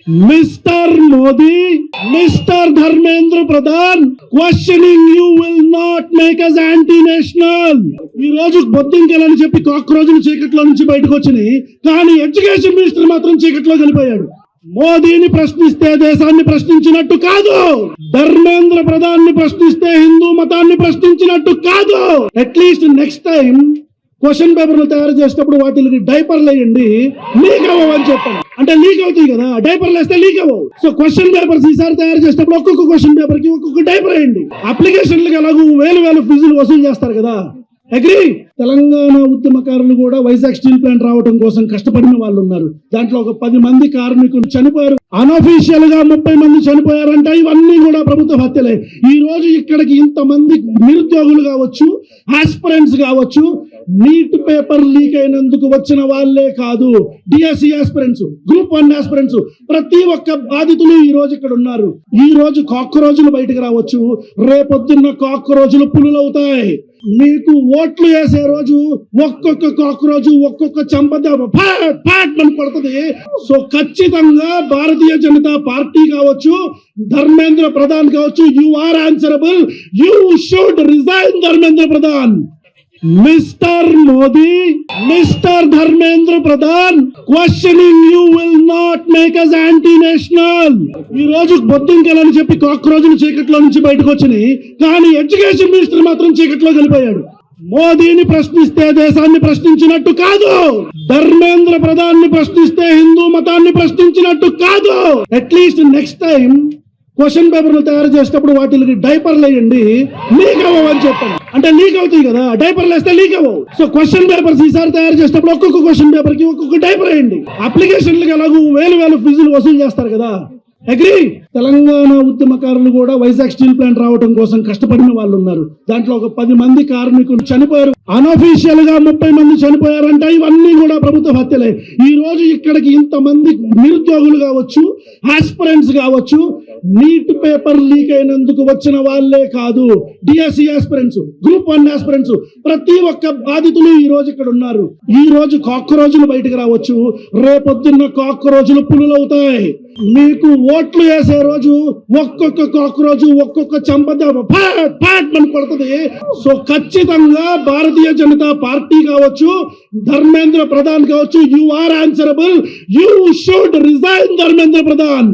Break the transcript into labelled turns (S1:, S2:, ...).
S1: Mr. Modi, Mr. Dharmendra Pradhan, questioning you will not make us anti-national. ఈ రోజు బొద్దింకెలని చెప్పి కాక్రోజులు చీకట్లో నుంచి బయటకు వచ్చినాయి, కానీ ఎడ్యుకేషన్ మినిస్టర్ మాత్రం చీకట్లో వెళ్ళిపోయాడు. మోదీని ప్రశ్నిస్తే దేశాన్ని ప్రశ్నించినట్టు కాదు, ధర్మేంద్ర ప్రధాన్ ని ప్రశ్నిస్తే హిందూ మతాన్ని ప్రశ్నించినట్టు కాదు. అట్లీస్ట్ నెక్స్ట్ టైం క్వశ్చన్ పేపర్లు తయారు చేసేటప్పుడు వాటికి డైపర్లు వేయండి, లీక్ అవ్వని చెప్పండి. అంటే లీక్ అవుతాయి కదా, డైపర్లు వేస్తే లీక్ అవ్వవు. సో క్వశ్చన్ పేపర్స్ ఈసారి తయారు చేసేటప్పుడు ఒక్కొక్క క్వశ్చన్ పేపర్ కి ఒక్కొక్క డైపర్ వేయండి. అప్లికేషన్లకు ఎలాగూ వేలు ఫీజులు వసూలు చేస్తారు కదా, అగ్రీ. తెలంగాణ ఉద్యమకారులు కూడా వైజాగ్ స్టీల్ ప్లాంట్ రావడం కోసం కష్టపడిన వాళ్ళు ఉన్నారు. దాంట్లో ఒక 10 మంది కార్మికులు చనిపోయారు. అనఫీషియల్ గా 30 మంది చనిపోయారంట. ఇవన్నీ కూడా ప్రభుత్వ హత్యలే. ఈ రోజు ఇక్కడికి ఇంతమంది నిరుద్యోగులు కావచ్చు, ఆస్పిరెంట్స్ కావచ్చు, నీట్ పేపర్ లీక్ అయినందుకు వచ్చిన వాళ్ళే కాదు, డిఎస్సి ఆస్పిరెంట్స్, గ్రూప్ 1 ఆస్పిరెంట్స్, ప్రతి ఒక్క బాధితులు ఈ రోజు ఇక్కడ ఉన్నారు. ఈ రోజు కాక్రోజులు బయటకు రావచ్చు, రేపొద్దున్న కాక్రోజులు పులులవుతాయి. మీకు ఓట్లు వేసే రోజు ఒక్కొక్క కాక్రోజు ఒక్కొక్క చంపద అని పడుతుంది. సో ఖచ్చితంగా భారతీయ జనతా పార్టీ కావచ్చు, ధర్మేంద్ర ప్రధాన్ కావచ్చు, you are answerable. You should resign Dharmendra Pradhan. Mister Modi, mister Dharmendra Pradhan, questioning you will not make us anti-national. ఈ రోజు బొద్దింకెలని చెప్పి కాక్రోజులు చీకట్లో నుంచి బయటకు వచ్చినాయి, కానీ ఎడ్యుకేషన్ మినిస్టర్ మాత్రం చీకట్లో వెళ్ళిపోయాడు. మోదీని ప్రశ్నిస్తే దేశాన్ని ప్రశ్నించినట్టు కాదు, ధర్మేంద్ర ప్రధాన్ ని ప్రశ్నిస్తే హిందూ మతాన్ని ప్రశ్నించినట్టు కాదు. అట్లీస్ట్ నెక్స్ట్ టైం క్వశ్చన్ పేపర్లు తయారు చేసేటప్పుడు వాటికి డైపర్లు వేయండి, లీక్ అవ్వని చెప్పండి. అంటే లీక్ అవుతాయి కదా, డైపర్లు వేస్తే లీక్ అవ్వవు. సో క్వశ్చన్ పేపర్స్ ఈసారి తయారు చేసేటప్పుడు ఒక్కొక్క క్వశ్చన్ పేపర్ కి ఒక్కొక్క డైపర్ వేయండి. అప్లికేషన్లకు ఎలాగూ వేలు ఫీజులు వసూలు చేస్తారు కదా, అగ్రీ. తెలంగాణ ఉద్యమకారులు కూడా వైజాగ్ స్టీల్ ప్లాంట్ రావడం కోసం కష్టపడిన వాళ్ళు ఉన్నారు. దాంట్లో ఒక 10 మంది కార్మికులు చనిపోయారు. అనఫీషియల్ గా 30 మంది చనిపోయారంట. ఇవన్నీ కూడా ప్రభుత్వ హత్యలే. ఈ రోజు ఇక్కడికి ఇంతమంది నిరుద్యోగులు కావచ్చు, ఆస్పిరెంట్స్ కావచ్చు, నీట్ పేపర్ లీక్ అయినందుకు వచ్చిన వాళ్ళే కాదు, డిఎస్సి ఆస్పిరెంట్స్, గ్రూప్ 1 ఆస్పిరెంట్స్, ప్రతి ఒక్క బాధితులు ఈ రోజు ఇక్కడ ఉన్నారు. ఈ రోజు కాక్రోజులు బయటకు రావచ్చు, రేపొద్దున్న కాక్రోజులు పులులవుతాయి. మీకు ఓట్లు వేసే రోజు ఒక్కొక్క కాక్రోజు ఒక్కొక్క చంపద అని పడుతుంది. సో ఖచ్చితంగా భారతీయ జనతా పార్టీ కావచ్చు, ధర్మేంద్ర ప్రధాన్ కావచ్చు, you are answerable. You should resign Dharmendra Pradhan.